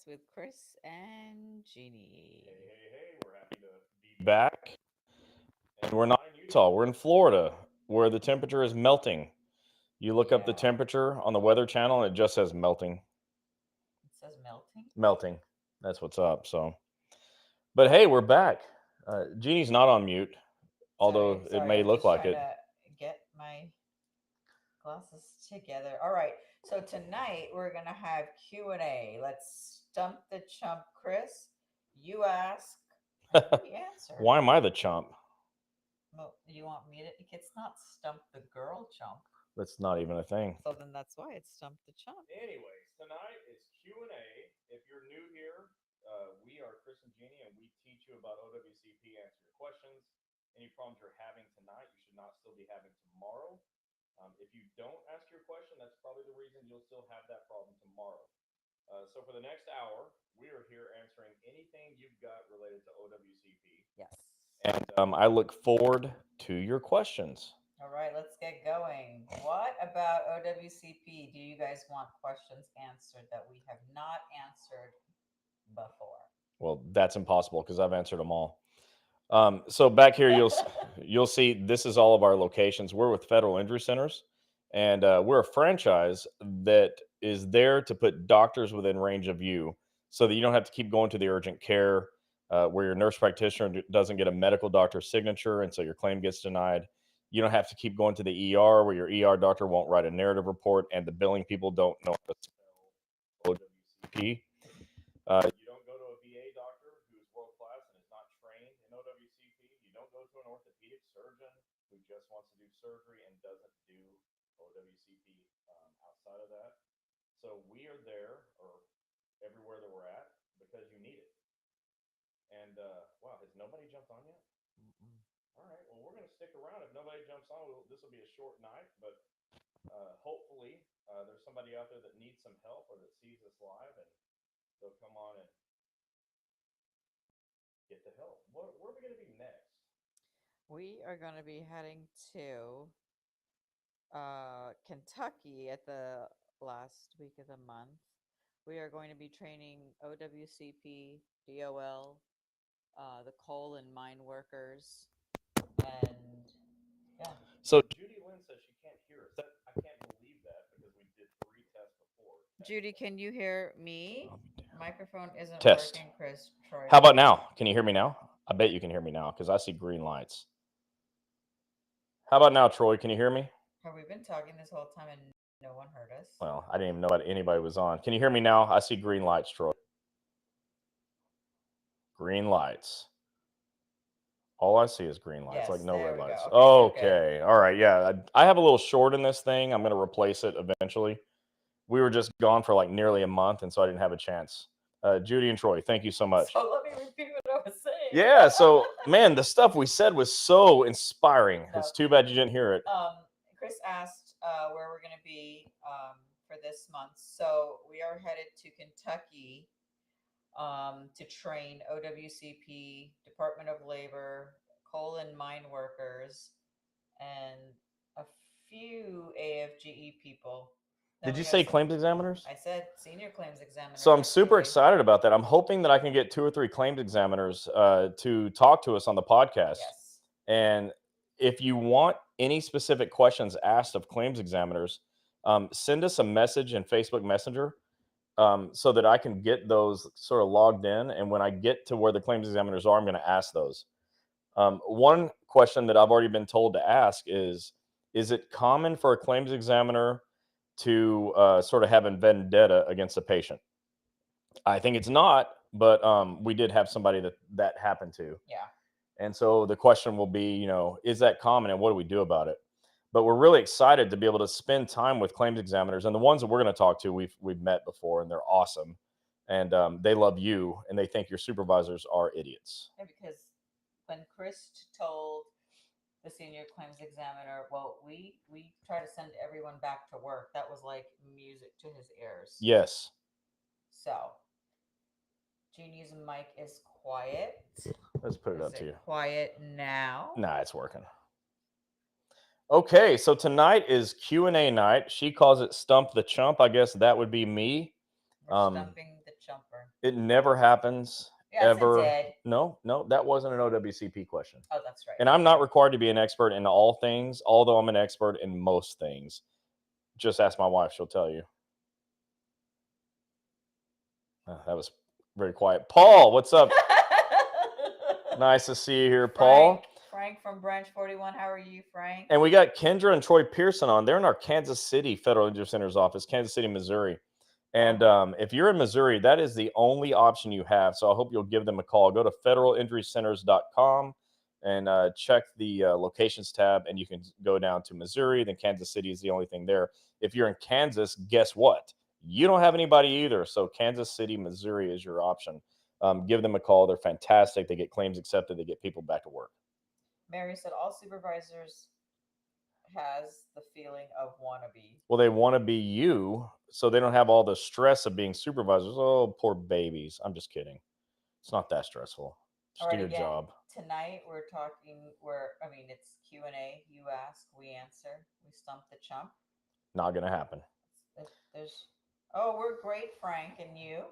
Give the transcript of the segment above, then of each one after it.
Chats with Chris and Genie. Hey, we're happy to be back. And we're not in Utah, we're in Florida, where the temperature is melting. You look up the Yeah. temperature on the Weather Channel, and it just says melting. It says melting. Melting. That's what's up. So, but hey, we're back. Jeannie's not on mute, although it Sorry. may I'm look just like trying it. to get my glasses together. All right. So tonight we're gonna have Q&A. Let's stump the chump, Chris. You ask, and we answer. Why am I the chump? Well, you want me to? It's not stump the girl chump. That's not even a thing. So then that's why it's stump the chump. Anyways, tonight is Q&A. If you're new here, we are Chris and Jeannie, and we teach you about OWCP, answer your questions. Any problems you're having tonight, you should not still be having tomorrow. If you don't ask your question, that's probably the reason you'll still have that problem tomorrow. So for the next hour, we are here answering anything you've got related to OWCP. Yes. And I look forward to your questions. All right, let's get going. What about OWCP do you guys want questions answered that we have not answered before? Well, that's impossible because I've answered them all. So back here, you'll see this is all of our locations. We're with Federal Injury Centers, and we're a franchise that is there to put doctors within range of you, so that you don't have to keep going to the urgent care, where your nurse practitioner doesn't get a medical doctor's signature, and so your claim gets denied. You don't have to keep going to the ER, where your ER doctor won't write a narrative report, and the billing people don't know how to spell OWCP. You don't go to a VA doctor who's world class and is not trained in OWCP. You don't go to an orthopedic surgeon who just wants to do surgery and doesn't do OWCP outside of that. So we are there, or everywhere that we're at, because you need it. And wow, has nobody jumped on yet? Mm-mm. All right, well, we're going to stick around. If nobody jumps on, this will be a short night, but hopefully there's somebody out there that needs some help or that sees us live, and they'll come on and get the help. Where are we going to be next? We are going to be heading to Kentucky at the last week of the month. We are going to be training OWCP, DOL, the coal and mine workers, and yeah. So Judy Lynn says she can't hear us. I can't believe that because we did 3 tests before. Judy, can you hear me? Microphone isn't Test. working, Chris. Troy. How about now? Can you hear me now? I bet you can hear me now because I see green lights. How about now, Troy? Can you hear me? Have we been talking this whole time and no one heard us? Well, I didn't even know that anybody was on. Can you hear me now? I see green lights, Troy. Green lights. All I see is green lights, Yes, like no there red we go. lights. Okay, you're Okay. All right. Yeah. I have a little short in this thing. I'm going to replace it eventually. We were just gone for like nearly a month, and so I didn't have a chance. Judy and Troy, thank you so much. So let me repeat what I was saying. Yeah. So, man, the stuff we said was so inspiring. No. It's too bad you didn't hear it. Chris asked where we're going to be for this month. So we are headed to Kentucky to train OWCP, Department of Labor, coal and mine workers, and a few AFGE people. Then Did you we have say some- claims examiners? I said senior claims examiner. So I'm super actually. excited about that. I'm hoping that I can get 2 or 3 claims examiners to talk to us on the podcast. Yes. And if you want any specific questions asked of claims examiners, send us a message in Facebook Messenger, so that I can get those sort of logged in. And when I get to where the claims examiners are, I'm going to ask those. One question that I've already been told to ask is it common for a claims examiner to sort of have a vendetta against a patient? I think it's not, but we did have somebody that happened to. Yeah. And so the question will be, is that common and what do we do about it? But we're really excited to be able to spend time with claims examiners, and the ones that we're going to talk to, we've met before, and they're awesome, and they love you, and they think your supervisors are idiots. Yeah, because when Chris told the senior claims examiner, well, we try to send everyone back to work. That was like music to his ears. Yes. So, Jeannie's mic is quiet. Let's put it up Is to it you. quiet now? Nah, it's working. Okay, so tonight is Q&A night. She calls it Stump the Chump. I guess that would be me. We're stumping the chumper. It never happens. Yes, ever. it did. No, that wasn't an OWCP question. Oh, that's right. And I'm not required to be an expert in all things, although I'm an expert in most things. Just ask my wife; she'll tell you. That was very quiet. Paul, what's up? Nice to see you here, Paul. Frank from Branch 41. How are you, Frank? And we got Kendra and Troy Pearson on. They're in our Kansas City Federal Injury Center's office, Kansas City, Missouri. And if you're in Missouri, that is the only option you have. So I hope you'll give them a call. Go to federalinjurycenters.com and check the locations tab, and you can go down to Missouri. Then Kansas City is the only thing there. If you're in Kansas, guess what? You don't have anybody either. So Kansas City, Missouri is your option. Give them a call. They're fantastic. They get claims accepted. They get people back to work. Mary said all supervisors has the feeling of wannabe. Well, they want to be you, so they don't have all the stress of being supervisors. Oh, poor babies. I'm just kidding. It's not that stressful. Just do your job. Tonight it's Q&A. You ask, we answer. We stump the chump. Not gonna happen. We're great, Frank, and you.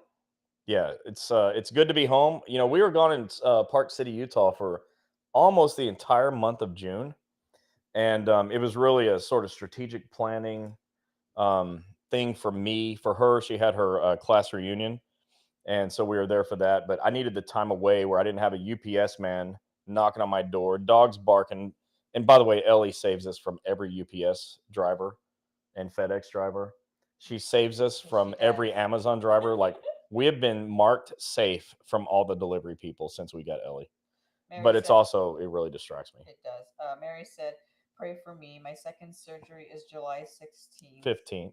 Yeah, it's good to be home. You know, we were gone in Park City, Utah for almost the entire month of June, and it was really a sort of strategic planning thing for me. For her, she had her class reunion, and so we were there for that. But I needed the time away where I didn't have a UPS man knocking on my door, dogs barking. And by the way, Ellie saves us from every UPS driver and FedEx driver. She saves us from every Amazon driver. Like, we have been marked safe from all the delivery people since we got Ellie. But it really distracts me. It does. Mary said, pray for me. My second surgery is July 16th. 15th.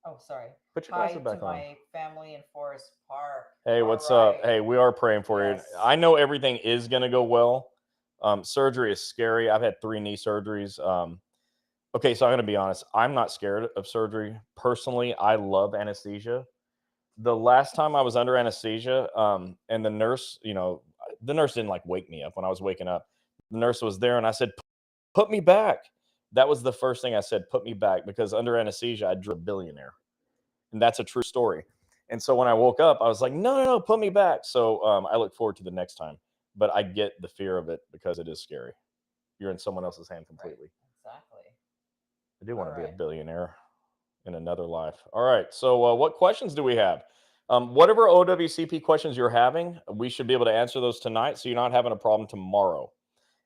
Oh, sorry. Put your glasses back on. My family in Forest Park. Hey, what's up? Hey, we are praying for you. I know everything is going to go well. Surgery is scary. I've had 3 knee surgeries. Okay, so I'm going to be honest. I'm not scared of surgery. Personally, I love anesthesia. The last time I was under anesthesia, and the nurse didn't like wake me up when I was waking up. The nurse was there, and I said, put me back. That was the first thing I said, put me back, because under anesthesia, I drew a billionaire. And that's a true story. And so when I woke up, I was like, no, put me back. So I look forward to the next time. But I get the fear of it because it is scary. You're in someone else's hand completely. Right. Exactly. I do want to be a billionaire in another life. All right. So what questions do we have? Whatever OWCP questions you're having, we should be able to answer those tonight, so you're not having a problem tomorrow.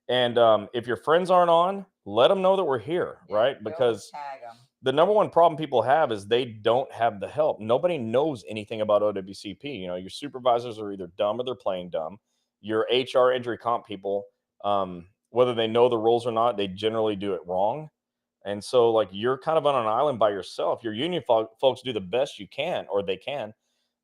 And if your friends aren't on, let them know that we're here, right? Because tag them. The number one problem people have is they don't have the help. Nobody knows anything about OWCP. You know, your supervisors are either dumb or they're playing dumb. Your HR injury comp people, whether they know the rules or not, they generally do it wrong. And so, like, you're kind of on an island by yourself. Your union folks do the best you can, or they can.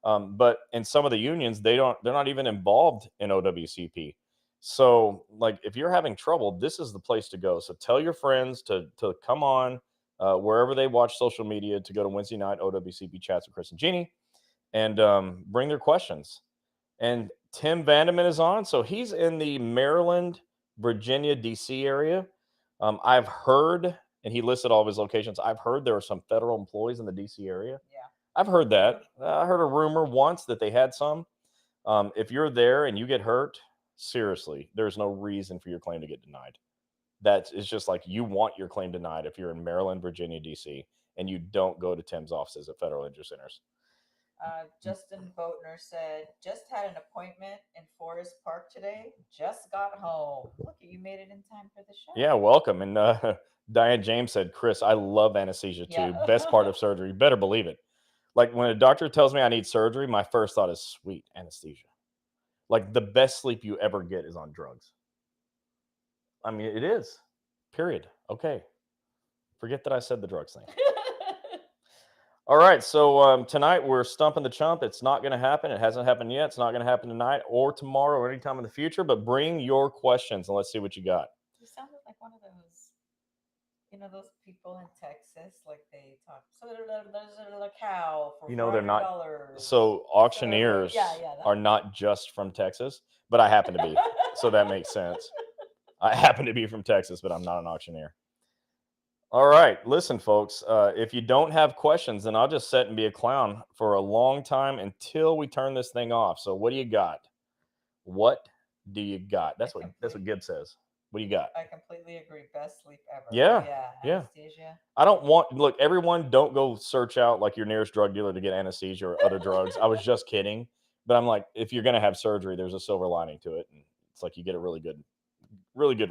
But in some of the unions, they're not even involved in OWCP. So, like, if you're having trouble, this is the place to go. So tell your friends to come on wherever they watch social media, to go to Wednesday night OWCP chats with Chris and Gini, and bring their questions. And Tim Vandeman is on. So he's in the Maryland, Virginia, DC area. I've heard, and he listed all of his locations, I've heard there are some federal employees in the DC area. Yeah. I've heard that. I heard a rumor once that they had some. If you're there and you get hurt, seriously, there's no reason for your claim to get denied. It's just like, you want your claim denied if you're in Maryland, Virginia, DC, and you don't go to Tim's offices at Federal Injury Centers. Justin Boatner said, just had an appointment in Forest Park today. Just got home. Look, you made it in time for the show. Yeah, welcome. And Diane James said, Chris, I love anesthesia too. Yeah. Best part of surgery. You better believe it. Like, when a doctor tells me I need surgery, my first thought is, sweet, anesthesia. Like, the best sleep you ever get is on drugs. I mean, it is. Period. Okay. Forget that I said the drugs thing. All right. So tonight we're stumping the chump. It's not going to happen. It hasn't happened yet. It's not going to happen tonight or tomorrow or anytime in the future. But bring your questions and let's see what you got. You sounded like one of those, those people in Texas, like they talk. So there's a cow for $400. They're not. So auctioneers are not just from Texas, but I happen to be. So that makes sense. I happen to be from Texas, but I'm not an auctioneer. All right, listen, folks. If you don't have questions, then I'll just sit and be a clown for a long time until we turn this thing off. So, what do you got? What do you got? I That's what complete. Gibb says. What do you got? I completely agree. Best sleep ever. Oh Yeah, yeah, yeah. anesthesia. I don't want look. Everyone, don't go search out like your nearest drug dealer to get anesthesia or other drugs. I was just kidding, but I'm like, if you're gonna have surgery, there's a silver lining to it, and it's like you get a really good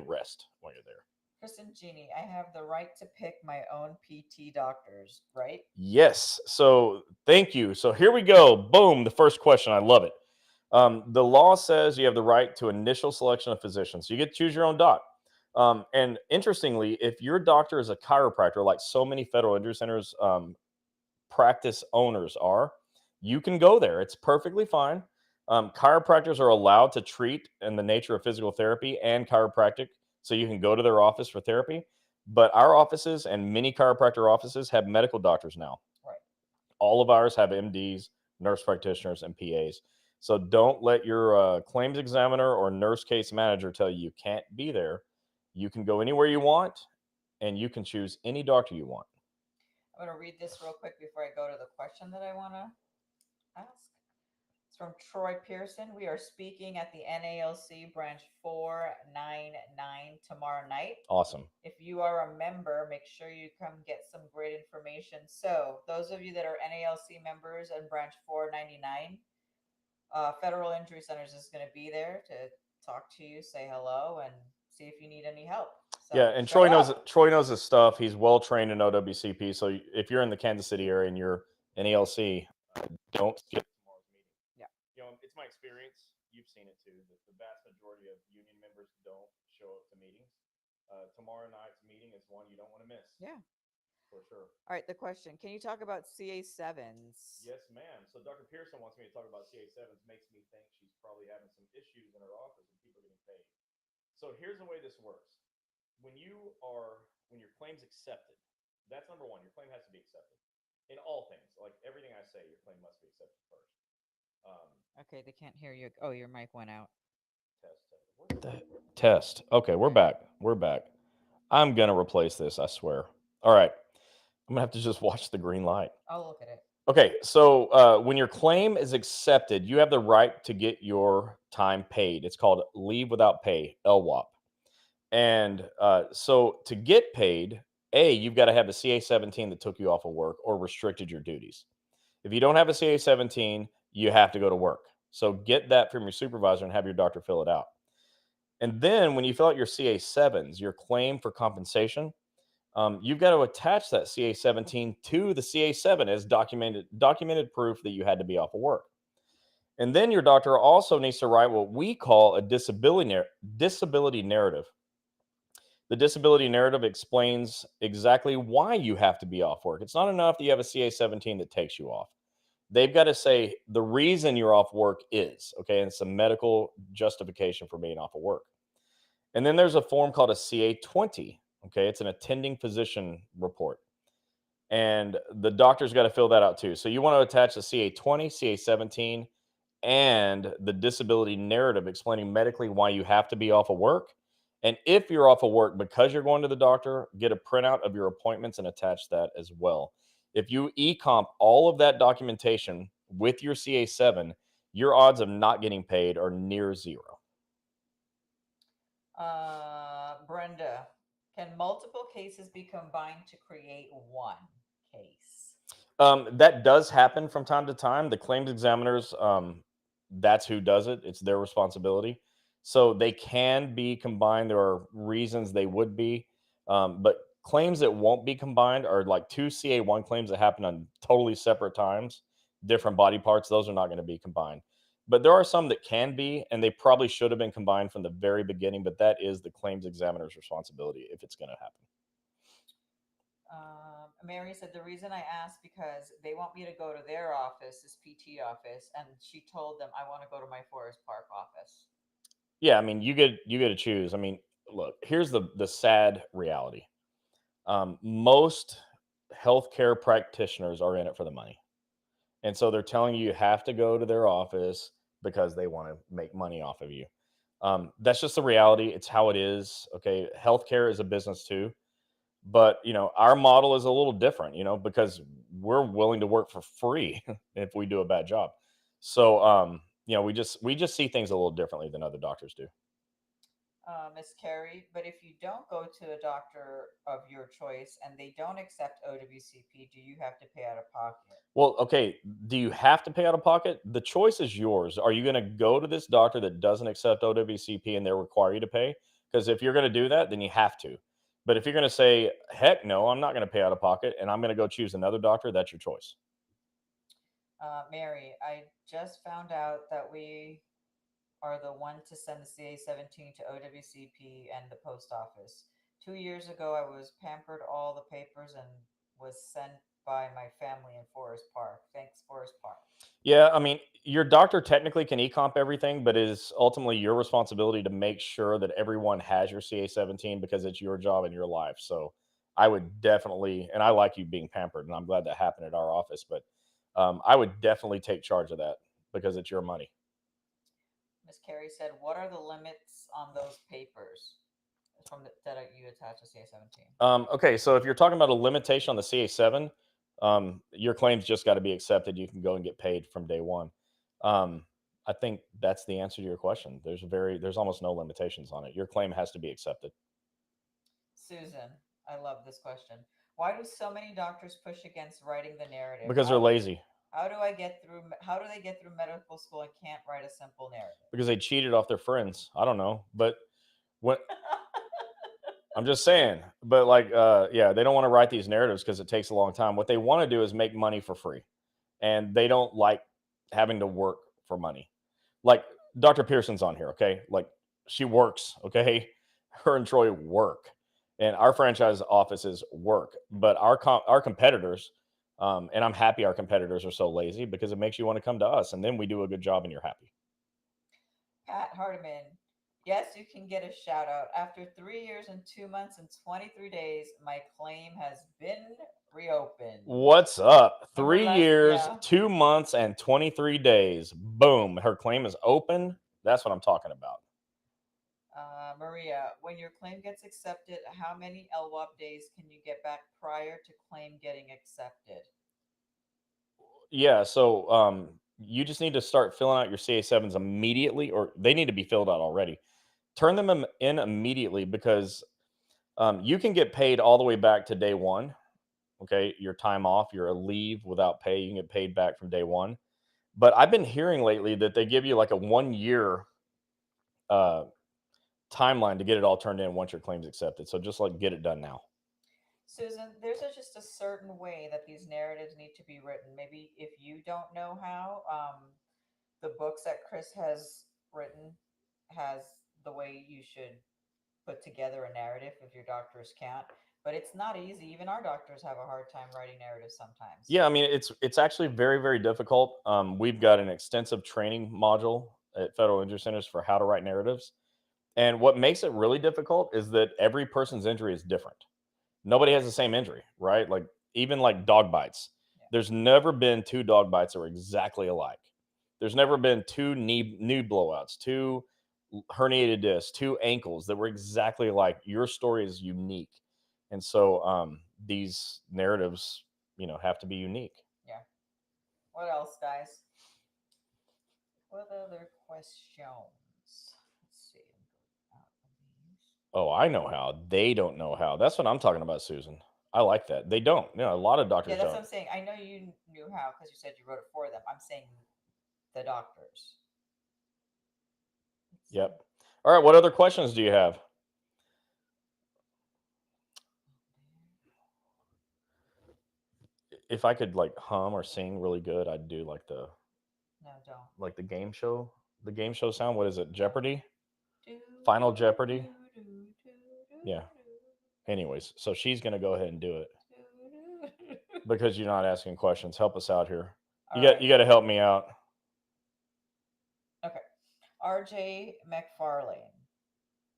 rest while you're there. Kristen Genie, I have the right to pick my own PT doctors, right? Yes. So thank you. So here we go. Boom. The first question. I love it. The law says you have the right to initial selection of physicians. So you get to choose your own doc. And interestingly, if your doctor is a chiropractor, like so many federal injury centers practice owners are, you can go there. It's perfectly fine. Chiropractors are allowed to treat in the nature of physical therapy and chiropractic, so you can go to their office for therapy. But our offices and many chiropractor offices have medical doctors now. Right. All of ours have MDs, nurse practitioners, and PAs. So don't let your claims examiner or nurse case manager tell you can't be there. You can go anywhere you want, and you can choose any doctor you want. I'm going to read this real quick before I go to the question that I want to ask. It's from Troy Pearson. We are speaking at the NALC branch 499 tomorrow night. Awesome. If you are a member, make sure you come get some great information. So, those of you that are NALC members in branch 499, Federal Injury Centers is going to be there to talk to you, say hello, and see if you need any help. Yeah, So, and show up. Troy knows his stuff. He's well trained in OWCP. So if you're in the Kansas City area and you're an ELC, don't skip tomorrow's meeting. Yeah. It's my experience. You've seen it too. That the vast majority of union members don't show up to meetings. Tomorrow night's meeting is one you don't want to miss. Yeah. For sure. All right, the question. Can you talk about CA7s? Yes, ma'am. So Dr. Pearson wants me to talk about CA7s. Makes me think she's probably having some issues in her office and people getting paid. So here's the way this works. When your claim's accepted, that's number one. Your claim has to be accepted in all things. Like everything I say, your claim must be accepted first. Um, Okay, they can't hear you. Oh, your mic went out. Test. Okay, we're Okay. back. We're back. I'm gonna replace this. I swear. All right. I'm gonna have to just watch the green light. I'll look at it. Okay, so when your claim is accepted, you have the right to get your time paid. It's called leave without pay, LWOP. And so to get paid, you've got to have a CA-17 that took you off of work or restricted your duties. If you don't have a CA-17, you have to go to work. So get that from your supervisor and have your doctor fill it out. And then when you fill out your CA-7s, your claim for compensation, you've got to attach that CA-17 to the CA-7 as documented proof that you had to be off of work. And then your doctor also needs to write what we call a disability narrative. The disability narrative explains exactly why you have to be off work. It's not enough that you have a CA-17 that takes you off. They've got to say the reason you're off work is, okay, and it's a medical justification for being off of work. And then there's a form called a CA-20, okay? It's an attending physician report. And the doctor's got to fill that out too. So you want to attach the CA-20, CA-17, and the disability narrative explaining medically why you have to be off of work. And if you're off of work because you're going to the doctor, get a printout of your appointments and attach that as well. If you e-comp all of that documentation with your CA-7, your odds of not getting paid are near zero. Brenda, can multiple cases be combined to create one case? That does happen from time to time. The claims examiners, that's who does it. It's their responsibility. So they can be combined. There are reasons they would be, but claims that won't be combined are like two CA1 claims that happen on totally separate times, different body parts. Those are not going to be combined. But there are some that can be, and they probably should have been combined from the very beginning. But that is the claims examiner's responsibility if it's going to happen. Mary said the reason I asked because they want me to go to their office, this PT office, and she told them I want to go to my Forest Park office. Yeah, I mean, you get to choose. I mean, look, here's the sad reality. Most healthcare practitioners are in it for the money, and so they're telling you have to go to their office because they want to make money off of you. That's just the reality. It's how it is. Okay, healthcare is a business too. But our model is a little different, because we're willing to work for free if we do a bad job. So we just see things a little differently than other doctors do. Miss Carey. But if you don't go to a doctor of your choice and they don't accept OWCP, do you have to pay out of pocket? Well, okay, do you have to pay out of pocket? The choice is yours. Are you going to go to this doctor that doesn't accept OWCP and they require you to pay? Because if you're going to do that, then you have to. But if you're going to say, heck no, I'm not going to pay out of pocket and I'm going to go choose another doctor, that's your choice. Mary, I just found out that we are the one to send the CA-17 to OWCP and the post office. 2 years ago, I was pampered all the papers and was sent by my family in Forest Park. Thanks, Forest Park. Yeah, I mean, your doctor technically can e-comp everything, but it is ultimately your responsibility to make sure that everyone has your CA-17 because it's your job and your life. So I would definitely, and I like you being pampered, and I'm glad that happened at our office, but I would definitely take charge of that because it's your money. Miss Carey said, "What are the limits on those papers that you attach to CA-17?" Okay, so if you're talking about a limitation on the CA7, your claims just got to be accepted. You can go and get paid from day one. Um, I think that's the answer to your question. There's almost no limitations on it. Your claim has to be accepted Susan, I love this question. Why do so many doctors push against writing the narrative? because they're lazy, How do they get through medical school and can't write a simple narrative? because they cheated off their friends. I don't know, but what I'm just saying, but like, yeah, they don't want to write these narratives because it takes a long time. What they want to do is make money for free, and they don't like having to work for money. Like Dr. Pearson's on here, okay? Like she works, okay? Her and Troy work, and our franchise offices work, but our competitors, and I'm happy our competitors are so lazy because it makes you want to come to us, and then we do a good job, and you're happy. Pat Hardiman. Yes, you can get a shout out. After 3 years and 2 months and 23 days, my claim has been reopened. What's up? Remember 3 years, yeah. 2 months, and 23 days. Boom. Her claim is open. That's what I'm talking about. Maria, when your claim gets accepted, how many LWAP days can you get back prior to claim getting accepted? Yeah. So you just need to start filling out your CA7s immediately, or they need to be filled out already. Turn them in immediately because you can get paid all the way back to day one. Okay. Your time off, your leave without pay, you can get paid back from day one. But I've been hearing lately that they give you like a 1 year uh, timeline to get it all turned in once your claim's accepted. So just like get it done now. Susan, just a certain way that these narratives need to be written. Maybe if you don't know how, the books that Chris has written has the way you should put together a narrative if your doctors can't. But it's not easy. Even our doctors have a hard time writing narratives sometimes. Yeah, I mean it's actually very very difficult. We've got an extensive training module at Federal Injury Centers for how to write narratives, and what makes it really difficult is that every person's injury is different. Nobody has the same injury, right? Like even like dog bites. Yeah. There's never been two dog bites that were exactly alike. There's never been two knee blowouts, two herniated discs, two ankles that were exactly alike. Your story is unique, and so these narratives, have to be unique. Yeah. What else, guys? What other questions? Let's see. I'm going out of these. Oh, I know how. They don't know how. That's what I'm talking about, Susan. I like that. They don't. A lot of Yeah, doctors that's what don't. I'm saying. I know you knew how because you said you wrote it for them. I'm saying the doctors. Let's see. Yep. All right. What other questions do you have? If I could like hum or sing really good, I'd do like the No, don't. like the game show sound. What is it? No. Jeopardy? Do, Final do, Jeopardy? do, do, do, do, Yeah. do, Anyways, so she's gonna go ahead and do it do, do. because you're not asking questions. Help us out here. All You right. got to help me out. Okay. RJ McFarlane.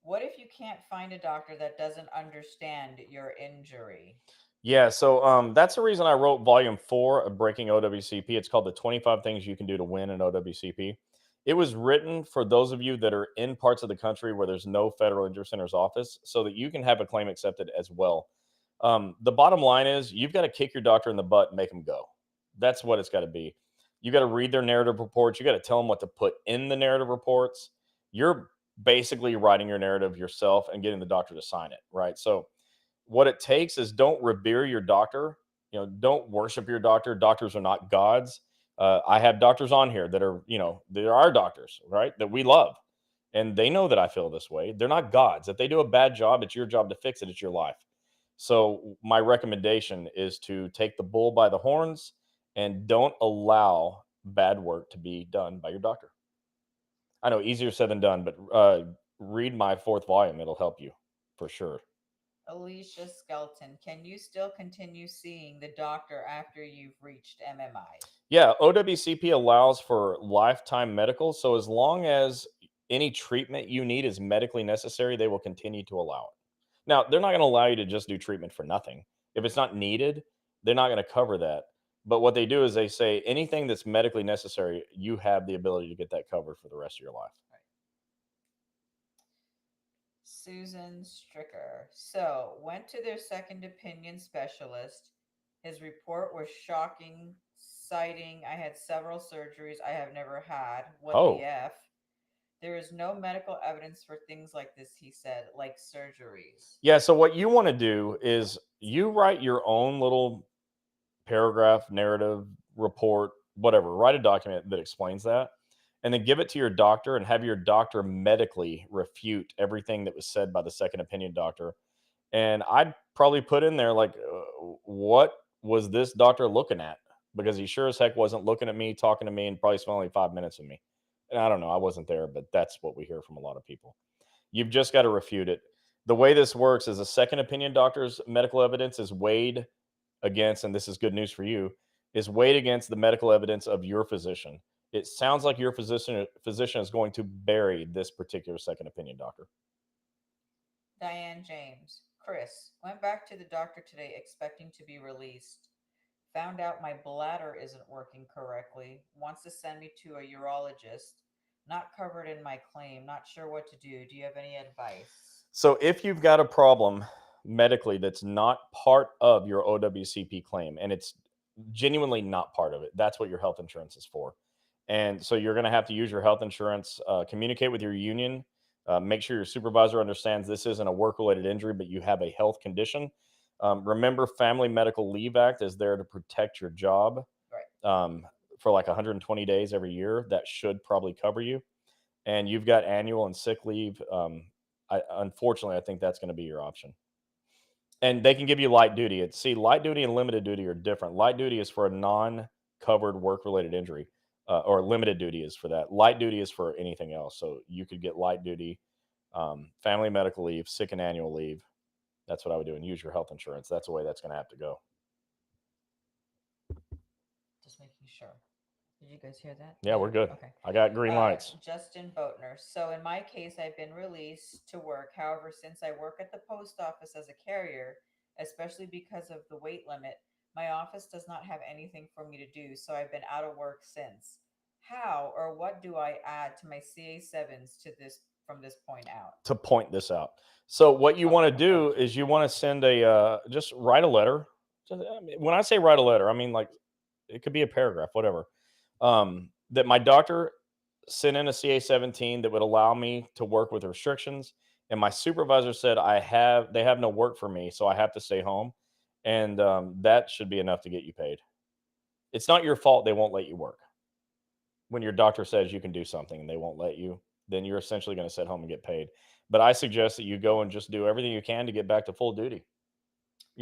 What if you can't find a doctor that doesn't understand your injury? Yeah, so that's the reason I wrote Volume 4 of Breaking OWCP. It's called The 25 Things You Can Do to Win in OWCP. It was written for those of you that are in parts of the country where there's no Federal Injury Center's office so that you can have a claim accepted as well. The bottom line is you've got to kick your doctor in the butt and make them go. That's what it's got to be. You got to read their narrative reports. You got to tell them what to put in the narrative reports. You're basically writing your narrative yourself and getting the doctor to sign it, right? So what it takes is don't revere your doctor. Don't worship your doctor. Doctors are not gods. I have doctors on here that are, they're our doctors, right? That we love. And they know that I feel this way. They're not gods. If they do a bad job, it's your job to fix it. It's your life. So my recommendation is to take the bull by the horns and don't allow bad work to be done by your doctor. I know easier said than done, but read my fourth volume. It'll help you for sure. Alicia Skelton, can you still continue seeing the doctor after you've reached MMI? Yeah, OWCP allows for lifetime medical. So as long as any treatment you need is medically necessary, they will continue to allow it. Now, they're not going to allow you to just do treatment for nothing. If it's not needed, they're not going to cover that. But what they do is they say anything that's medically necessary, you have the ability to get that covered for the rest of your life. Right. Susan Stricker. So, went to their second opinion specialist. His report was shocking, citing I had several surgeries I have never had. What the Oh, F? There is no medical evidence for things like this, he said, like surgeries. yeah. So what you want to do is you write your own little paragraph, narrative, report, whatever. Write a document that explains that, and then give it to your doctor and have your doctor medically refute everything that was said by the second opinion doctor. And I'd probably put in there like, what was this doctor looking at? Because he sure as heck wasn't looking at me, talking to me, and probably spent only 5 minutes with me. And I don't know, I wasn't there, but that's what we hear from a lot of people. You've just got to refute it. The way this works is a second opinion doctor's medical evidence is weighed against, and this is good news for you, is weighed against the medical evidence of your physician. It sounds like your physician is going to bury this particular second opinion doctor. Diane James. Chris, went back to the doctor today expecting to be released. Found out my bladder isn't working correctly. Wants to send me to a urologist. Not covered in my claim. Not sure what to do. Do you have any advice? So if you've got a problem medically that's not part of your OWCP claim, and it's genuinely not part of it, that's what your health insurance is for. And so you're going to have to use your health insurance, communicate with your union, make sure your supervisor understands this isn't a work related injury, but you have a health condition. Remember, Family Medical Leave Act is there to protect your job Right. for like 120 days every year. That should probably cover you. And you've got annual and sick leave. Unfortunately, I think that's going to be your option. And they can give you light duty. See, light duty and limited duty are different. Light duty is for a non-covered work-related injury, or limited duty is for that. Light duty is for anything else. So you could get light duty, family medical leave, sick and annual leave. That's what I would do, and use your health insurance. That's the way that's going to have to go. Just making sure. Did you guys hear that? Yeah, we're good. Okay. I got green lights. Justin Boatner. So in my case, I've been released to work. However, since I work at the post office as a carrier, especially because of the weight limit, my office does not have anything for me to do. So I've been out of work since. How or what do I add to my CA7s to this from this point out? To point this out. So what you Oh, want to do okay. is you want to send a just write a letter. When I say write a letter, I mean like it could be a paragraph, whatever. That my doctor sent in a CA17 that would allow me to work with restrictions, and my supervisor said they have no work for me, so I have to stay home, and that should be enough to get you paid. It's not your fault they won't let you work. When your doctor says you can do something and they won't let you, then you're essentially going to sit home and get paid. But I suggest that you go and just do everything you can to get back to full duty,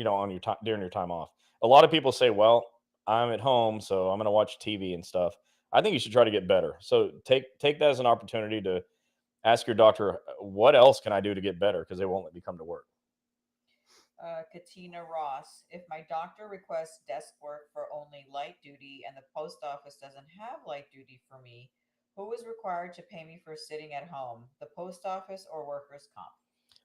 on your time during your time off. A lot of people say, well, I'm at home, so I'm going to watch TV and stuff. I think you should try to get better. So take that as an opportunity to ask your doctor, what else can I do to get better? Because they won't let me come to work. Katina Ross. If my doctor requests desk work for only light duty and the post office doesn't have light duty for me, who is required to pay me for sitting at home, the post office or workers' comp?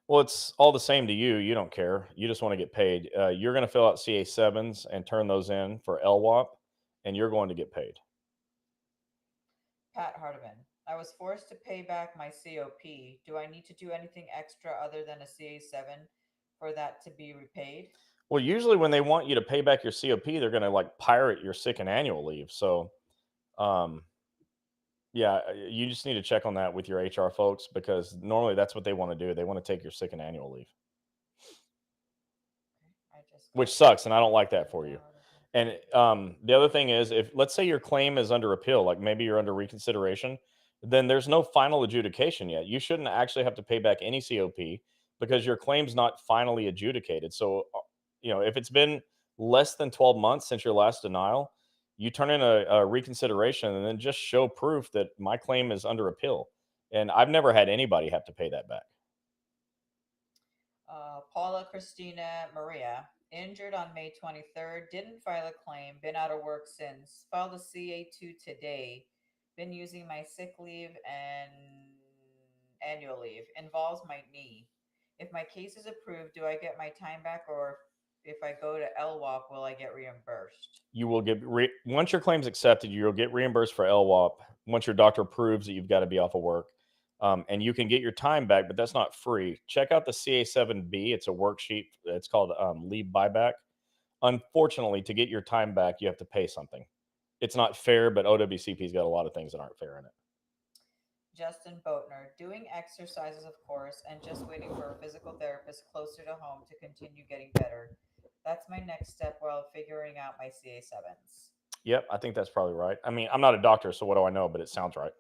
Well, it's all the same to you. You don't care. You just want to get paid. You're going to fill out CA7s and turn those in for LWAP, and you're going to get paid. Pat Hardiman. I was forced to pay back my COP. Do I need to do anything extra other than a CA7 for that to be repaid? Well, usually when they want you to pay back your COP, they're going to like pirate your sick and annual leave. So, um, yeah, you just need to check on that with your HR folks because normally that's what they want to do. They want to take your sick and annual leave, I just which got that sucks, and I don't like that for you. printed out again. And the other thing is, if let's say your claim is under appeal, like maybe you're under reconsideration, then there's no final adjudication yet. You shouldn't actually have to pay back any COP because your claim's not finally adjudicated. So, if it's been less than 12 months since your last denial, you turn in a reconsideration and then just show proof that my claim is under appeal. And I've never had anybody have to pay that back. Paula Christina Maria, injured on May 23rd, didn't file a claim, been out of work since, filed a CA2 today, been using my sick leave and annual leave, involves my knee. If my case is approved, do I get my time back, or if I go to LWOP, will I get reimbursed? You will get once your claim's accepted, you'll get reimbursed for LWOP once your doctor proves that you've got to be off of work. And you can get your time back, but that's not free. Check out the CA7B. It's a worksheet. It's called leave buyback. Unfortunately, to get your time back, you have to pay something. It's not fair, but OWCP's got a lot of things that aren't fair in it. Justin Boatner, doing exercises, of course, and just waiting for a physical therapist closer to home to continue getting better. That's my next step while figuring out my CA7s. Yep, I think that's probably right. I mean, I'm not a doctor, so what do I know? But it sounds right.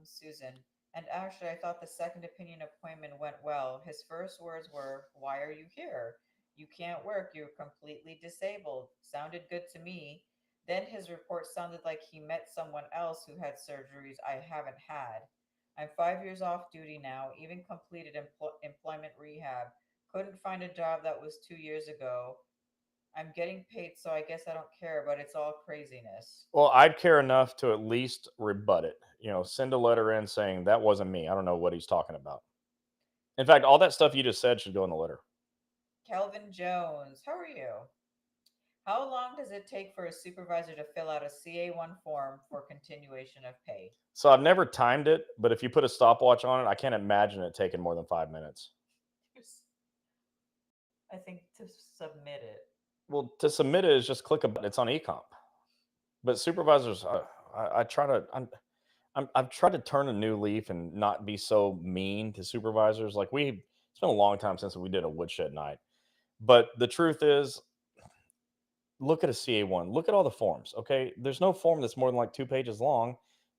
Susan, and actually, I thought the second opinion appointment went well. His first words were, "Why are you here? You can't work. You're completely disabled." Sounded good to me. Then his report sounded like he met someone else who had surgeries I haven't had. I'm 5 years off duty now, even completed employment rehab. Couldn't find a job that was 2 years ago. I'm getting paid, so I guess I don't care, but it's all craziness. Well, I'd care enough to at least rebut it. Send a letter in saying that wasn't me. I don't know what he's talking about. In fact, all that stuff you just said should go in the letter. Kelvin Jones, how are you? How long does it take for a supervisor to fill out a CA1 form for continuation of pay? So I've never timed it, but if you put a stopwatch on it, I can't imagine it taking more than 5 minutes. I think to submit it. Well, to submit it is just click a button. It's on ecomp. But supervisors, I try to. I've tried to turn a new leaf and not be so mean to supervisors. Like it's been a long time since we did a woodshed night. But the truth is, look at a CA1. Look at all the forms. Okay, there's no form that's more than like 2 pages long,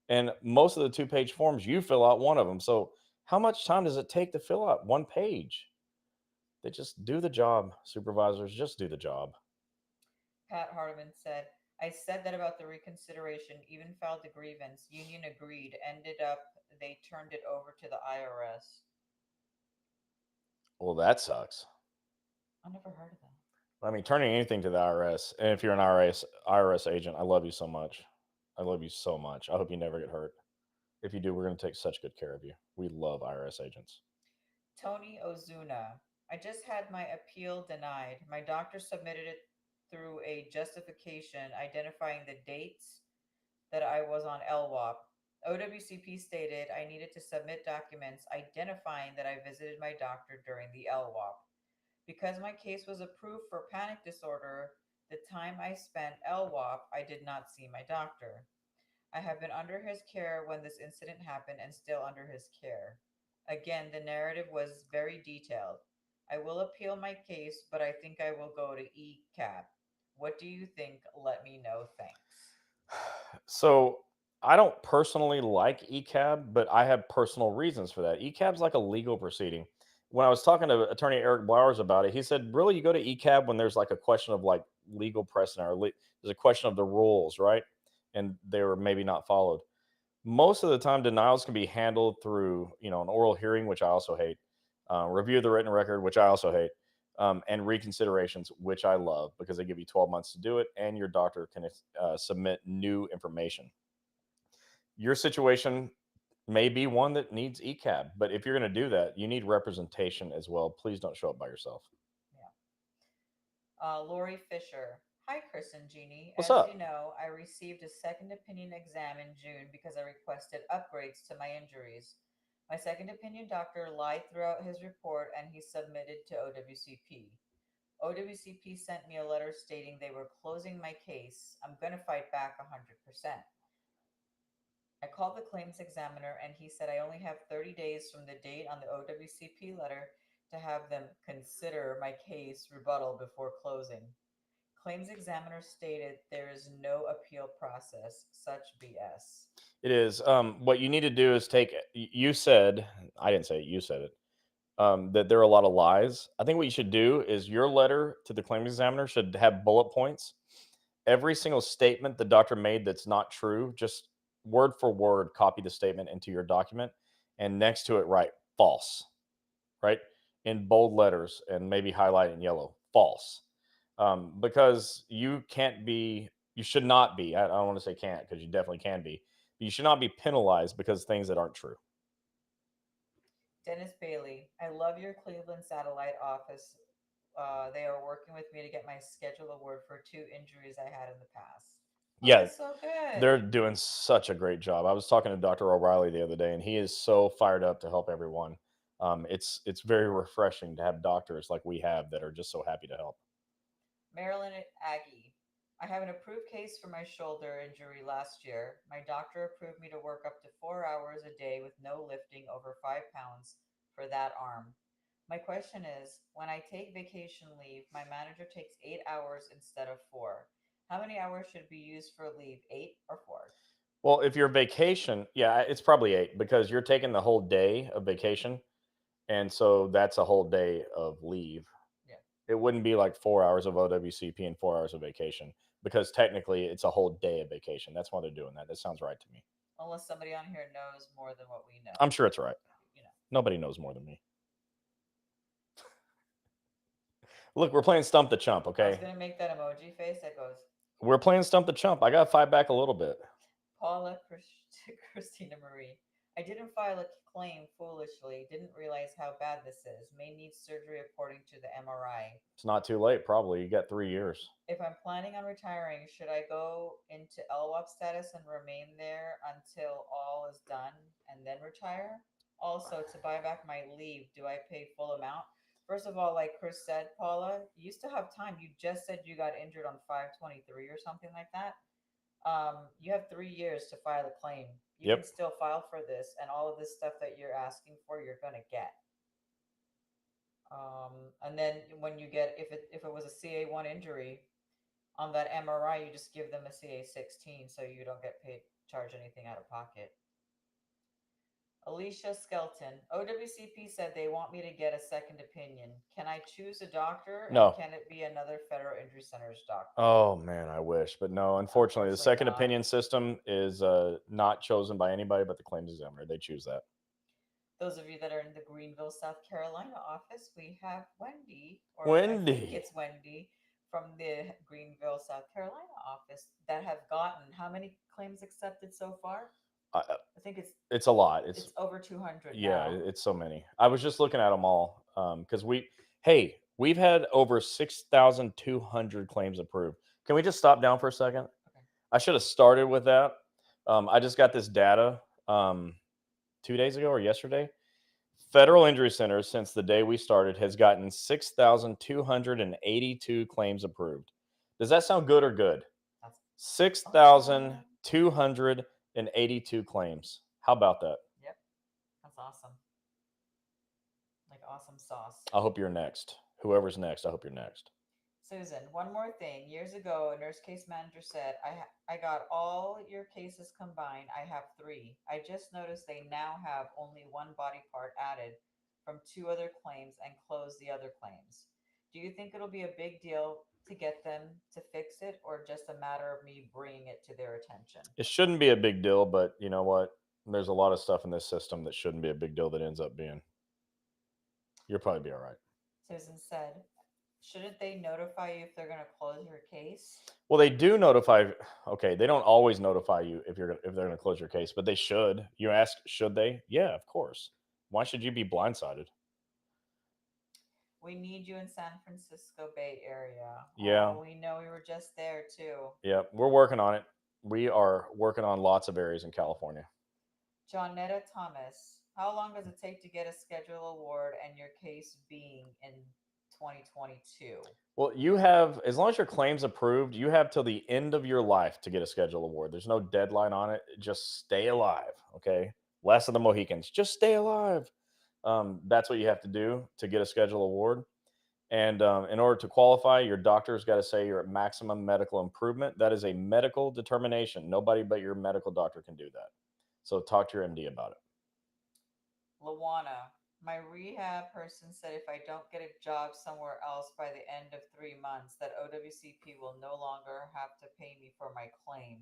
and most of the 2 page forms you fill out one of them. So how much time does it take to fill out one page? They just do the job. Supervisors just do the job. Pat Hardiman said, I said that about the reconsideration, even filed a grievance. Union agreed. Ended up, they turned it over to the IRS. Well, that sucks. I never heard of that. I mean, turning anything to the IRS, and if you're an IRS agent, I love you so much. I love you so much. I hope you never get hurt. If you do, we're going to take such good care of you. We love IRS agents. Tony Ozuna, I just had my appeal denied. My doctor submitted it through a justification identifying the dates that I was on LWOP. OWCP stated I needed to submit documents identifying that I visited my doctor during the LWOP. Because my case was approved for panic disorder, the time I spent LWOP, I did not see my doctor. I have been under his care when this incident happened and still under his care. Again, the narrative was very detailed. I will appeal my case, but I think I will go to ECAP. What do you think? Let me know. Thanks. So I don't personally like ECAB, but I have personal reasons for that. ECAB's like a legal proceeding. When I was talking to attorney Eric Blowers about it, he said, really, you go to ECAB when there's like a question of like legal precedent or there's a question of the rules, right? And they were maybe not followed. Most of the time, denials can be handled through, an oral hearing, which I also hate, review of the written record, which I also hate, and reconsiderations, which I love because they give you 12 months to do it, and your doctor can submit new information. Your situation may be one that needs ECAB, but if you're going to do that, you need representation as well. Please don't show up by yourself. Yeah. Lori Fisher. Hi, Chris and Jeannie. What's As you up? know, I received a second opinion exam in June because I requested upgrades to my injuries. My second opinion doctor lied throughout his report and he submitted to OWCP. OWCP sent me a letter stating they were closing my case. I'm going to fight back 100%. I called the claims examiner and he said I only have 30 days from the date on the OWCP letter to have them consider my case rebuttal before closing. Claims examiner stated there is no appeal process. Such BS. It is. What you need to do is take. You said, I didn't say it. You said it. That there are a lot of lies. I think what you should do is your letter to the claims examiner should have bullet points. Every single statement the doctor made that's not true, just word for word, copy the statement into your document, and next to it, write false, right, in bold letters, and maybe highlight in yellow, false, because you can't be, you should not be. I don't want to say can't because you definitely can be. But you should not be penalized because things that aren't true. Dennis Bailey, I love your Cleveland satellite office. They are working with me to get my schedule award for two injuries I had in the past. Oh, Yeah, that's so good. they're doing such a great job. I was talking to Dr. O'Reilly the other day, and he is so fired up to help everyone. It's very refreshing to have doctors like we have that are just so happy to help. Marilyn Aggie, I have an approved case for my shoulder injury last year. My doctor approved me to work up to 4 hours a day with no lifting over 5 pounds for that arm. My question is when I take vacation leave, my manager takes 8 hours instead of four. How many hours should be used for leave? Eight or four? Well, if you're vacation, yeah, it's probably 8 because you're taking the whole day of vacation, and so that's a whole day of leave. Yeah. It wouldn't be like 4 hours of OWCP and 4 hours of vacation because technically it's a whole day of vacation. That's why they're doing that. That sounds right to me. Unless somebody on here knows more than what we know. I'm sure it's right. You know. Nobody knows more than me. Look, we're playing Stump the Chump, I was okay? gonna make that emoji face that goes We're playing Stump the Chump. I got to fight back a little bit. Paula Christina Marie. I didn't file a claim foolishly. Didn't realize how bad this is. May need surgery according to the MRI. It's not too late, probably. You got 3 years. If I'm planning on retiring, should I go into LWAP status and remain there until all is done and then retire? Also, to buy back my leave, do I pay full amount? First of all, like Chris said, Paula, you still have time. You just said you got injured on 5/23 or something like that. You have 3 years to file a claim. You can Yep. still file for this, and all of this stuff that you're asking for, you're gonna get. And then when you get, if it was a CA1 injury on that MRI, you just give them a CA16, so you don't get paid charge anything out of pocket. Alicia Skelton, OWCP said they want me to get a second opinion. Can I choose a doctor, and No. can it be another Federal Injury Center's doctor? Oh man, I wish, but no. Unfortunately, the second Not. opinion system is not chosen by anybody but the claims examiner. They choose that. Those of you that are in the Greenville, South Carolina office, we have Wendy, or I think Wendy, it's Wendy from the Greenville, South Carolina office that have gotten how many claims accepted so far? I, I think it's a lot. it's over 200 Yeah, now. it's so many. I was just looking at them all because hey, we've had over 6,200 claims approved. Can we just stop down for a second? Okay. I should have started with that. I just got this data 2 days ago or yesterday. Federal Injury Center, since the day we started, has gotten 6,282 claims approved. Does that sound good or good? That's awesome. 6,282 claims. How about that? Yep, that's awesome. Like awesome sauce. I hope you're next. Whoever's next, I hope you're next. Susan, one more thing. Years ago, a nurse case manager said, I got all your cases combined. I have three. I just noticed they now have only one body part added from two other claims and closed the other claims. Do you think it'll be a big deal to get them to fix it, or just a matter of me bringing it to their attention? It shouldn't be a big deal, but you know what? There's a lot of stuff in this system that shouldn't be a big deal that ends up being. You'll probably be all right. Susan said, shouldn't they notify you if they're going to close your case? Well, they do notify. Okay, they don't always notify you if they're going to close your case, but they should. You ask, should they? Yeah, of course. Why should you be blindsided? We need you in San Francisco Bay Area. Yeah. Oh, we know we were just there too. Yeah, we're working on it. We are working on lots of areas in California. Johnetta Thomas, how long does it take to get a schedule award and your case being in 2022. Well, you have, as long as your claim's approved, you have till the end of your life to get a schedule award. There's no deadline on it. Just stay alive. Okay. Last of the Mohicans. Just stay alive. That's what you have to do to get a schedule award. And in order to qualify, your doctor's got to say you're at maximum medical improvement. That is a medical determination. Nobody but your medical doctor can do that. So talk to your MD about it. Lawana, my rehab person said if I don't get a job somewhere else by the end of 3 months, that OWCP will no longer have to pay me for my claim.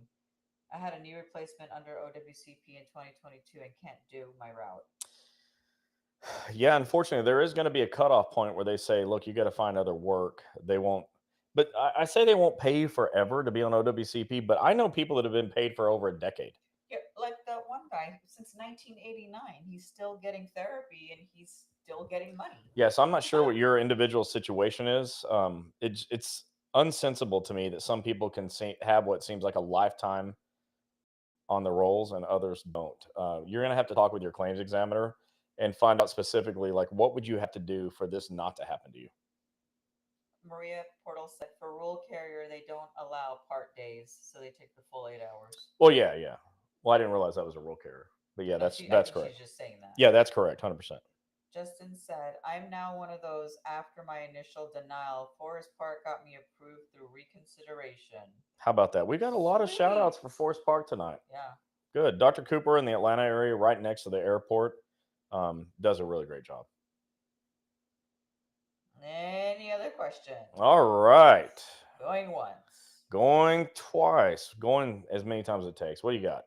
I had a knee replacement under OWCP in 2022 and can't do my route. Yeah, unfortunately, there is going to be a cutoff point where they say, look, you got to find other work. They won't, but I say they won't pay you forever to be on OWCP, but I know people that have been paid for over a decade. Yeah, like that one guy since 1989, he's still getting therapy and he's still getting money. Yeah, so I'm not sure what your individual situation is. It's unsensible to me that some people can have what seems like a lifetime on the rolls and others don't. You're going to have to talk with your claims examiner and find out specifically, like, what would you have to do for this not to happen to you? Maria Portal said for rural carrier, they don't allow part days, so they take the full 8 hours. Well, yeah, yeah. Well, I didn't realize that was a roll carrier, but yeah, No, I that's think she's correct. just saying that. Yeah, that's correct, 100%. Justin said, I'm now one of those after my initial denial. Forest Park got me approved through reconsideration. How about that? We got a lot of shout outs for Sweet. Forest Park tonight. Yeah. Good. Dr. Cooper in the Atlanta area, right next to the airport, does a really great job. Any other questions? All right. Going once. Going twice. Going as many times as it takes. What do you got?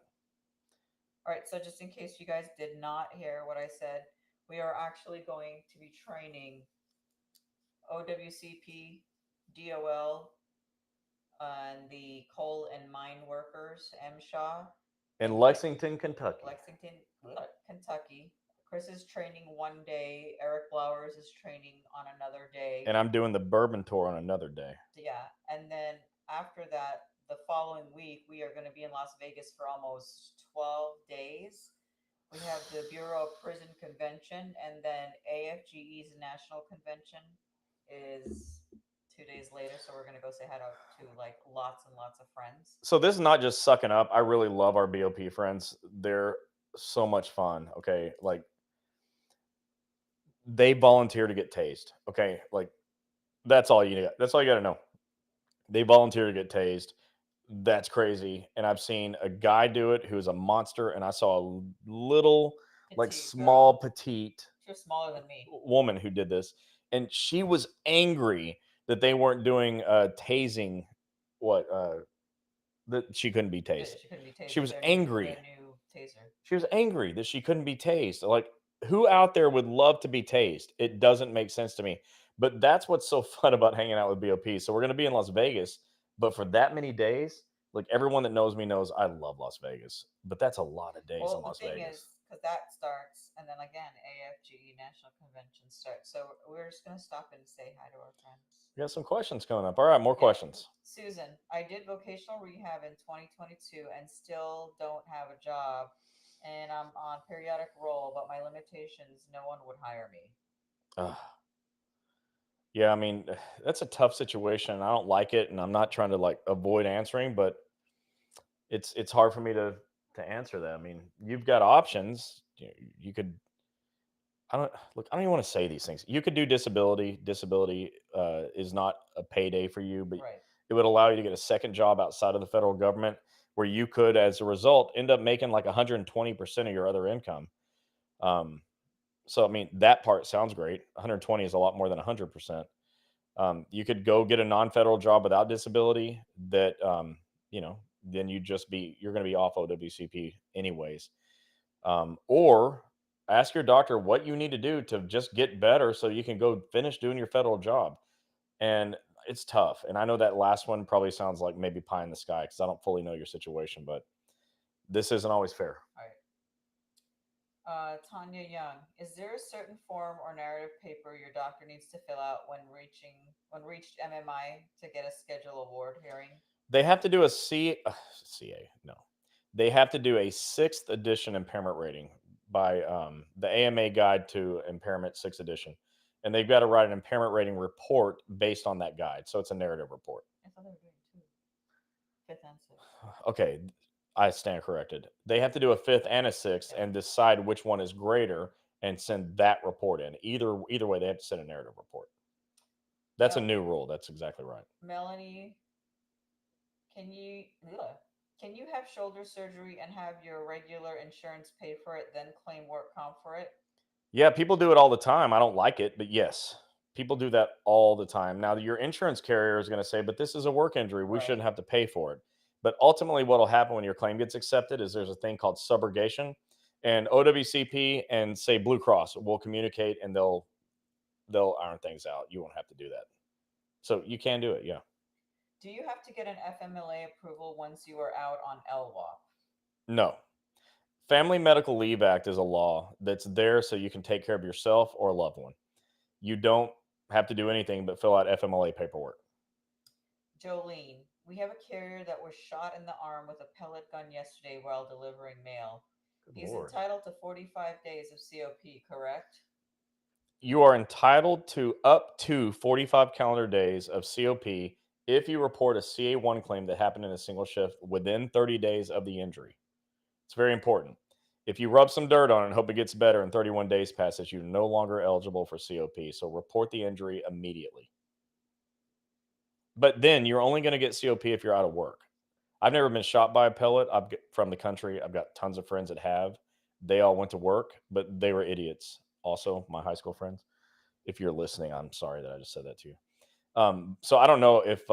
All right. So, just in case you guys did not hear what I said, we are actually going to be training OWCP, DOL, and the coal and mine workers, MSHA, In in Lexington, Kentucky. Lexington, Kentucky. Chris is training one day. Eric Blowers is training on another day. And I'm doing the bourbon tour on another day. Yeah. And then after that, the following week, we are going to be in Las Vegas for almost 12 days. We have the Bureau of Prison Convention, and then AFGE's National Convention is 2 days later. So we're going to go say hi to like lots and lots of friends. So this is not just sucking up. I really love our BOP friends. They're so much fun. Okay. Like, they volunteer to get tased. Okay. Like, that's all you got. That's all you got to know. They volunteer to get tased. That's crazy. And I've seen a guy do it who's a monster, and I saw a little, like, Petite small, girl. petite She was smaller than me. woman who did this, and she was angry that they weren't doing tasing. What that she couldn't be tased. She couldn't be tased. She was Their angry. new taser. She was angry that she couldn't be tased. Like, who out there would love to be tased? It doesn't make sense to me. But that's what's so fun about hanging out with BOP. So we're going to be in Las Vegas, but for that many days, like, everyone that knows me knows I love Las Vegas. But that's a lot of days in Well, the Las thing Vegas. is, because that starts, and then again, AFGE National Convention starts. So we're just going to stop and say hi to our friends. We got some questions coming up. All right, more questions. Susan, I did vocational rehab in 2022 and still don't have a job. And I'm on periodic roll, but my limitations, no one would hire me. Ugh. Yeah, I mean, that's a tough situation. I don't like it, and I'm not trying to, like, avoid answering, but it's hard for me to answer that. I mean, you've got options. You could. I don't look. I don't even want to say these things. You could do disability. Disability is not a payday for you, but Right. it would allow you to get a second job outside of the federal government, where you could, as a result, end up making like 120% of your other income. Um, so, I mean, that part sounds great. 120 is a lot more than 100%. You could go get a non-federal job without disability. That then you're going to be off OWCP anyways. Or ask your doctor what you need to do to just get better so you can go finish doing your federal job. And it's tough. And I know that last one probably sounds like maybe pie in the sky because I don't fully know your situation, but this isn't always fair. All right. Tanya Young, is there a certain form or narrative paper your doctor needs to fill out when reached MMI to get a schedule award hearing? They have to do a CA. No, they have to do a sixth edition impairment rating by the AMA Guide to Impairment, sixth edition. and they've got to write an impairment rating report based on that guide. So it's a narrative report. I thought they were doing two. Fifth and sixth. Okay, I stand corrected. They have to do a fifth and a sixth and decide which one is greater and send that report in. Either way, they have to send a narrative report. That's a new rule. That's exactly right. Melanie, can you have shoulder surgery and have your regular insurance pay for it, then claim work comp for it? Yeah, people do it all the time. I don't like it, but yes, people do that all the time. Now, your insurance carrier is going to say, but this is a work injury. We shouldn't have to pay for it. But ultimately, what will happen when your claim gets accepted is there's a thing called subrogation, and OWCP and say Blue Cross will communicate, and they'll iron things out. You won't have to do that. So you can do it. Yeah. Do you have to get an FMLA approval once you are out on LWOP? No. Family Medical Leave Act is a law that's there so you can take care of yourself or a loved one. You don't have to do anything but fill out FMLA paperwork. Jolene, we have a carrier that was shot in the arm with a pellet gun yesterday while delivering mail. He's entitled to 45 days of COP, correct? You are entitled to up to 45 calendar days of COP if you report a CA1 claim that happened in a single shift within 30 days of the injury. It's very important. If you rub some dirt on it and hope it gets better and 31 days passes, you're no longer eligible for COP. So report the injury immediately. But then you're only going to get COP if you're out of work. I've never been shot by a pellet. I'm from the country. I've got tons of friends that have. They all went to work, but they were idiots. Also, my high school friends. If you're listening, I'm sorry that I just said that to you. So I don't know if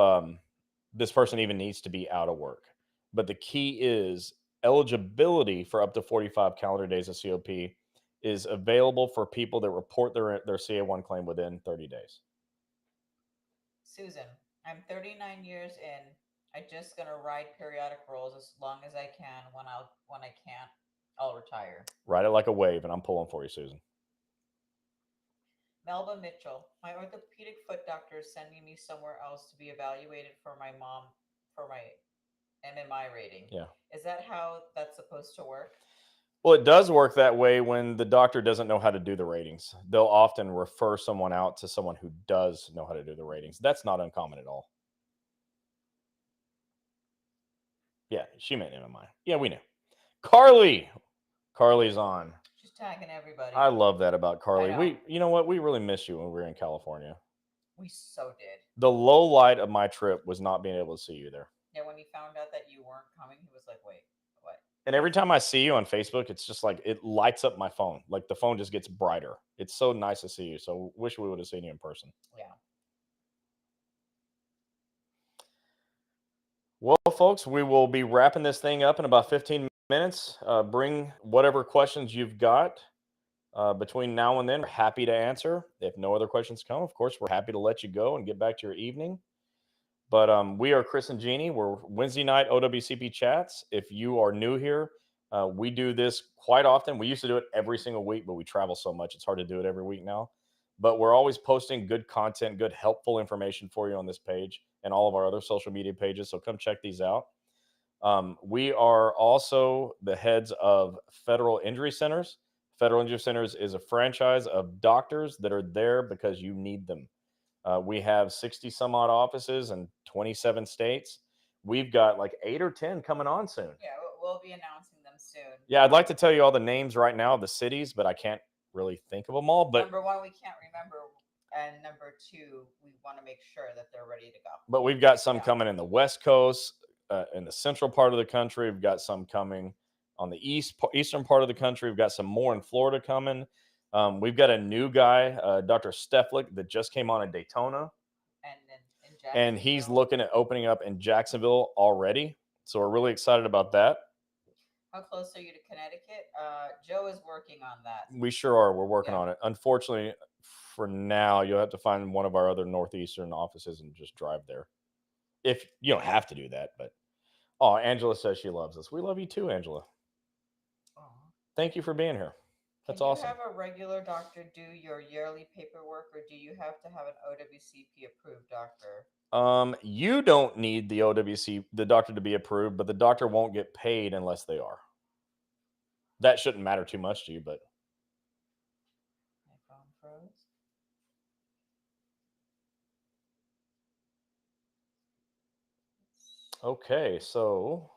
this person even needs to be out of work. But the key is eligibility for up to 45 calendar days of COP is available for people that report their CA1 claim within 30 days. Susan, I'm 39 years in. I'm just gonna ride periodic roles as long as I can. When I can't, I'll retire. Ride it like a wave, and I'm pulling for you, Susan. Melba Mitchell, my orthopedic foot doctor is sending me somewhere else to be evaluated for my mom for my MMI rating. Yeah. Is that how that's supposed to work? Well, it does work that way when the doctor doesn't know how to do the ratings. They'll often refer someone out to someone who does know how to do the ratings. That's not uncommon at all. Yeah, she meant MMI. Yeah, we know. Carly's on. She's tagging everybody. I love that about Carly. You know what? We really missed you when we were in California. We so did. The low light of my trip was not being able to see you there. Yeah, when he found out that you weren't coming, he was like, wait, what? And every time I see you on Facebook, it's just like it lights up my phone. Like the phone just gets brighter. It's so nice to see you. So wish we would have seen you in person. Yeah. Well, folks, we will be wrapping this thing up in about 15 minutes. Bring whatever questions you've got between now and then. We're happy to answer. If no other questions come, of course, we're happy to let you go and get back to your evening. But we are Chris and Gini. We're Wednesday night OWCP chats. If you are new here, we do this quite often. We used to do it every single week, but we travel so much, it's hard to do it every week now. But we're always posting good content, good helpful information for you on this page and all of our other social media pages. So come check these out. We are also the heads of Federal Injury Centers. Federal Injury Centers is a franchise of doctors that are there because you need them. We have 60 some odd offices in 27 states. We've got like 8 or 10 coming on soon. Yeah, we'll be announcing them soon. Yeah, I'd like to tell you all the names right now of the cities, but I can't really think of them all. But number one, we can't remember. And number two, we want to make sure that they're ready to go. But we've got some coming in the West Coast, in the central part of the country. We've got some coming on the eastern part of the country. We've got some more in Florida coming. We've got a new guy, Dr. Steflik, that just came on in Daytona. And he's looking at opening up in Jacksonville already. So we're really excited about that. How close are you to Connecticut? Joe is working on that. We sure are. We're working on it. Unfortunately, for now, you'll have to find one of our other Northeastern offices and just drive there. If you don't have to do that, but Angela says she loves us. We love you too, Angela. Thank you for being here. That's awesome. Do you have a regular doctor do your yearly paperwork, or do you have to have an OWCP approved doctor? You don't need the doctor to be approved, but the doctor won't get paid unless they are. That shouldn't matter too much to you, but my phone froze. Okay, so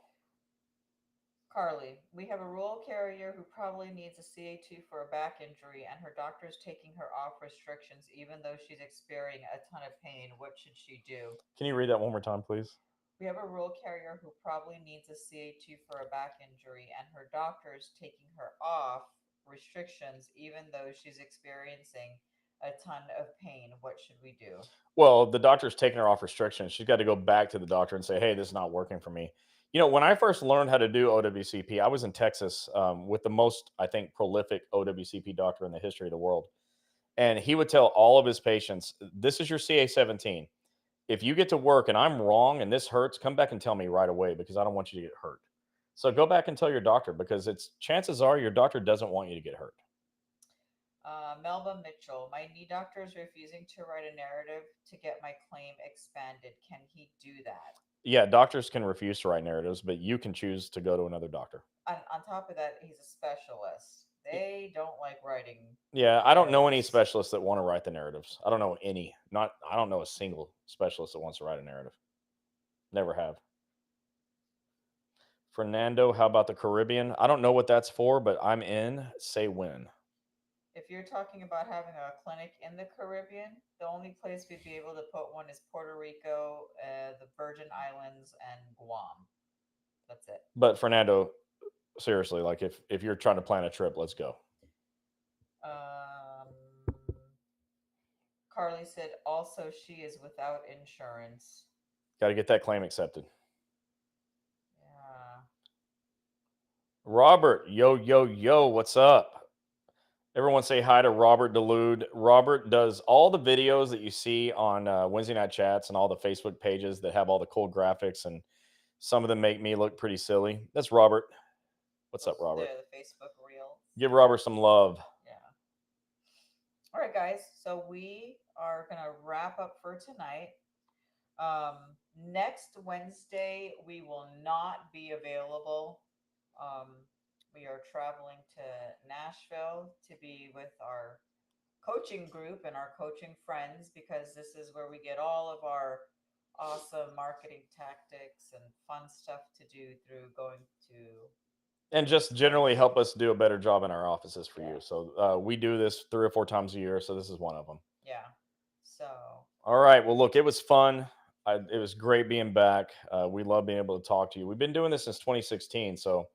Carly, we have a rural carrier who probably needs a CA2 for a back injury, and her doctor's taking her off restrictions even though she's experiencing a ton of pain. What should she do? can you read that one more time, please? We have a rural carrier who probably needs a CA2 for a back injury, and her doctor's taking her off restrictions even though she's experiencing a ton of pain. What should we do? Well, the doctor's taking her off restrictions. She's got to go back to the doctor and say, "Hey, this is not working for me." You know, when I first learned how to do OWCP, I was in Texas with the most, I think, prolific OWCP doctor in the history of the world, and he would tell all of his patients, "This is your CA17. If you get to work and I'm wrong and this hurts, come back and tell me right away because I don't want you to get hurt." So go back and tell your doctor because it's chances are your doctor doesn't want you to get hurt. Melba Mitchell, my knee doctor is refusing to write a narrative to get my claim expanded. Can he do that? Yeah, doctors can refuse to write narratives, but you can choose to go to another doctor. On top of that, he's a specialist. They don't like writing Yeah, I don't know any narratives. specialists that want to write the narratives. I don't know any. Not I don't know a single specialist that wants to write a narrative. Never have. Fernando, how about the Caribbean? I don't know what that's for, but I'm in. Say when. If you're talking about having a clinic in the Caribbean, the only place we'd be able to put one is Puerto Rico, the Virgin Islands, and Guam. That's it. But Fernando, seriously, like if you're trying to plan a trip, let's go. Um, Carly said also she is without insurance. Got to get that claim accepted. Yeah. Robert, yo, yo, yo, what's up? Everyone say hi to Robert Delude. Robert does all the videos that you see on Wednesday Night Chats and all the Facebook pages that have all the cool graphics, and some of them make me look pretty silly. That's Robert. What's up, The Robert? Facebook reels. Give Robert some love. Yeah. All right, guys. So we are gonna wrap up for tonight. Next Wednesday we will not be available. Um, we are traveling to Nashville to be with our coaching group and our coaching friends because this is where we get all of our awesome marketing tactics and fun stuff to do through going to. And just generally help us do a better job in our offices for Yeah. you. So we do this 3 or 4 times a year. So this is one of them. Yeah. So All right. Well, look, it was fun. It was great being back. We love being able to talk to you. We've been doing this since 2016. So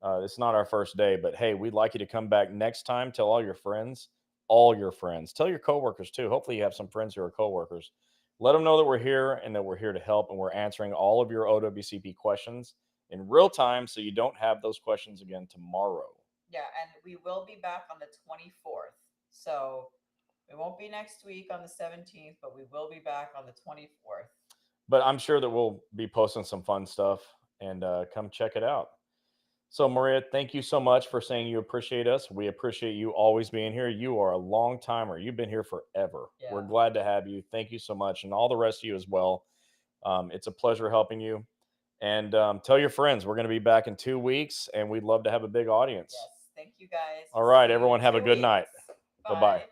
it's not our first day, but hey, we'd like you to come back next time. Tell all your friends, all your friends. Tell your coworkers too. Hopefully, you have some friends who are coworkers. Let them know that we're here and that we're here to help and we're answering all of your OWCP questions in real time so you don't have those questions again tomorrow. yeah, and we will be back on the 24th. So we won't be next week on the 17th, but we will be back on the 24th. But I'm sure that we'll be posting some fun stuff and come check it out. So, Maria, thank you so much for saying you appreciate us. We appreciate you always being here. You are a long timer. You've been here forever. We're Yeah. glad to have you. Thank you so much. And all the rest of you as well. It's a pleasure helping you. And tell your friends, we're going to be back in 2 weeks and we'd love to have a big audience. Yes. Thank you guys. All right, See you in everyone, have a two good weeks. night. Bye bye. Bye.